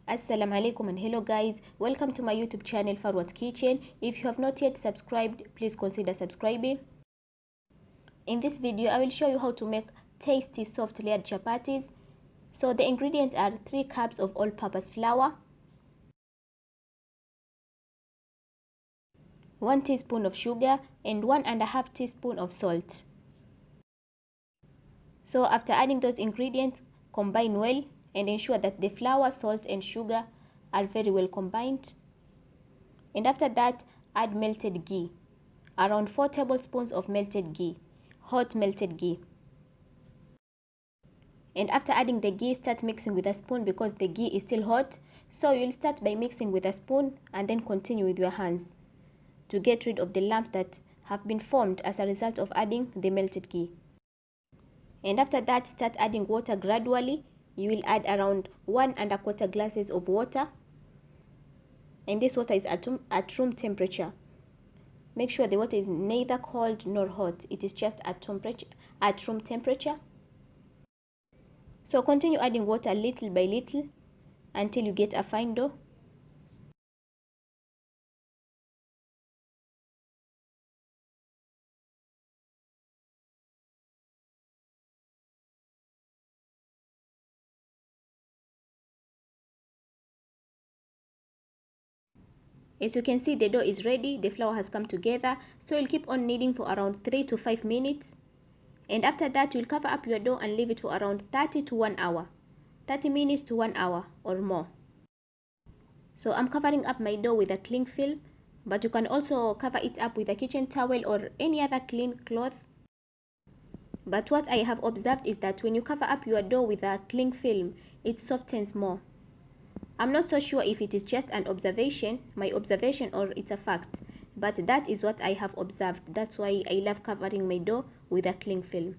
Assalamu alaikum and hello guys, welcome to my YouTube channel Farwat Kitchen. If you have not yet subscribed, please consider subscribing. In this video I will show you how to make tasty soft layered chapatis. So the ingredients are 3 cups of all-purpose flour, 1 teaspoon of sugar and 1.5 teaspoon of salt. So after adding those ingredients, combine well and ensure that the flour, salt and sugar are very well combined. And after that, add melted ghee, around 4 tablespoons of melted ghee, hot melted ghee. And after adding the ghee, start mixing with a spoon because the ghee is still hot. So you'll start by mixing with a spoon and then continue with your hands to get rid of the lumps that have been formed as a result of adding the melted ghee. And after that, start adding water gradually. You will add around 1.25 glasses of water. And this water is at room temperature. Make sure the water is neither cold nor hot. It is just at room temperature. So continue adding water little by little until you get a fine dough. As you can see, the dough is ready, the flour has come together, so you'll keep on kneading for around 3 to 5 minutes. And after that, you'll cover up your dough and leave it for around 30 to 1 hour. 30 minutes to 1 hour or more. So I'm covering up my dough with a cling film, but you can also cover it up with a kitchen towel or any other clean cloth. But what I have observed is that when you cover up your dough with a cling film, it softens more. I'm not so sure if it is just an observation, my observation, or it's a fact, but that is what I have observed. That's why I love covering my dough with a cling film.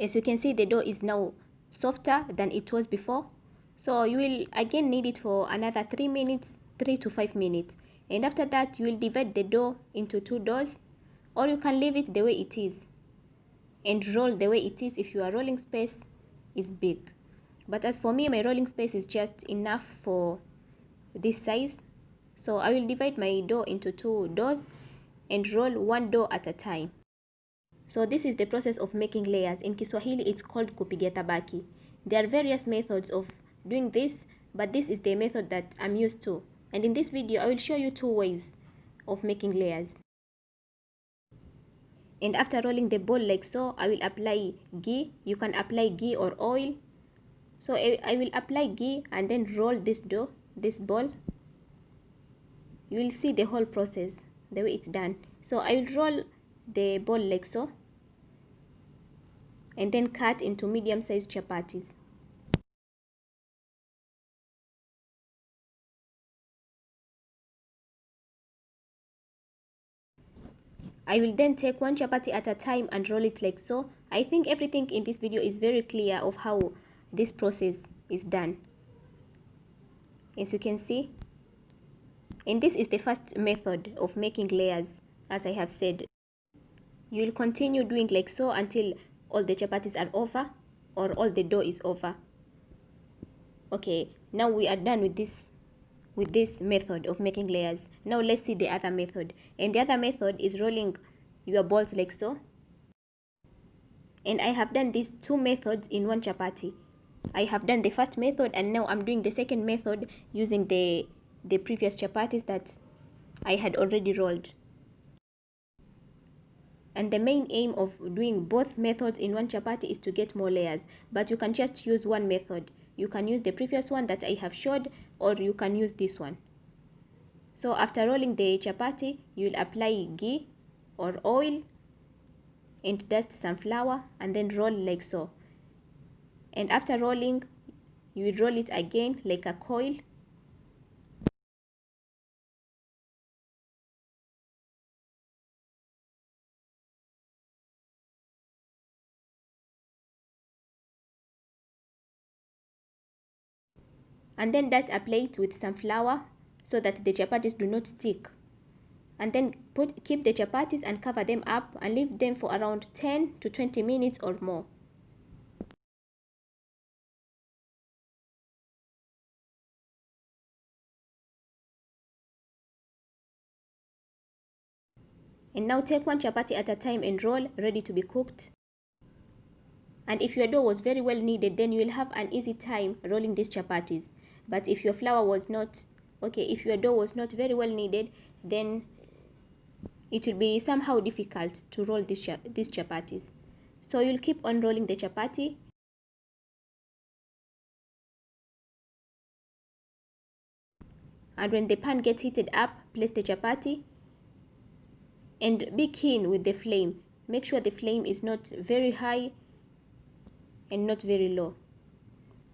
As you can see, the dough is now softer than it was before. So you will again knead it for another 3 minutes, 3 to 5 minutes. And after that, you will divide the dough into 2 doughs, or you can leave it the way it is and roll the way it is if your rolling space is big. But as for me, my rolling space is just enough for this size. So I will divide my dough into 2 doughs and roll 1 dough at a time. So this is the process of making layers. In Kiswahili, it's called kupiga tabaki. There are various methods of doing this, but this is the method that I'm used to. And in this video, I will show you 2 ways of making layers. And after rolling the ball like so, I will apply ghee. You can apply ghee or oil. So I will apply ghee and then roll this dough, this ball. You will see the whole process, the way it's done. So I will roll the ball like so and then cut into medium-sized chapatis. I will then take 1 chapati at a time and roll it like so. I think everything in this video is very clear of how this process is done. As you can see. And this is the first method of making layers, as I have said. You will continue doing like so until all the chapatis are over or all the dough is over. Okay, now we are done with this method of making layers. Now let's see the other method. And the other method is rolling your balls like so. And I have done these 2 methods in 1 chapati. I have done the first method and now I'm doing the second method using the previous chapatis that I had already rolled. And the main aim of doing both methods in 1 chapati is to get more layers. But you can just use one method. You can use the previous one that I have showed, or you can use this one. So after rolling the chapati, you will apply ghee or oil and dust some flour and then roll like so. And after rolling, you will roll it again like a coil. And then dust a plate with some flour so that the chapatis do not stick. And then keep the chapatis and cover them up and leave them for around 10 to 20 minutes or more. And now take one chapati at a time and roll, ready to be cooked. And if your dough was very well kneaded, then you will have an easy time rolling these chapatis. But if your flour was not, if your dough was not very well kneaded, then it will be somehow difficult to roll these chapatis. So you'll keep on rolling the chapati. And when the pan gets heated up, place the chapati. And be keen with the flame. Make sure the flame is not very high and not very low.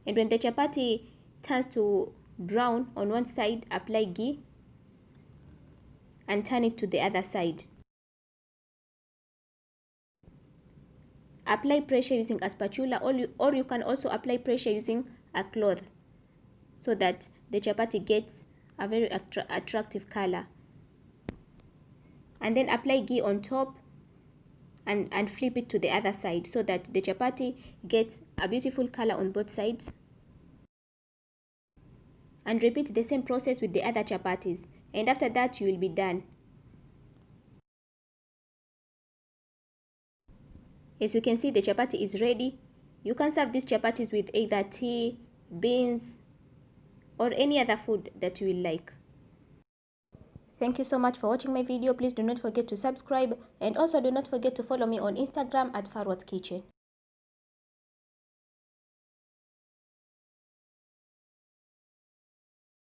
And when the chapati turns to brown on one side, apply ghee and turn it to the other side. Apply pressure using a spatula, or you can also apply pressure using a cloth so that the chapati gets a very attractive color. And then apply ghee on top and flip it to the other side so that the chapati gets a beautiful color on both sides. And repeat the same process with the other chapatis, and after that you will be done. As you can see, the chapati is ready. You can serve these chapatis with either tea, beans, or any other food that you will like. Thank you so much for watching my video. Please do not forget to subscribe, and also do not forget to follow me on Instagram at Farwat Kitchen.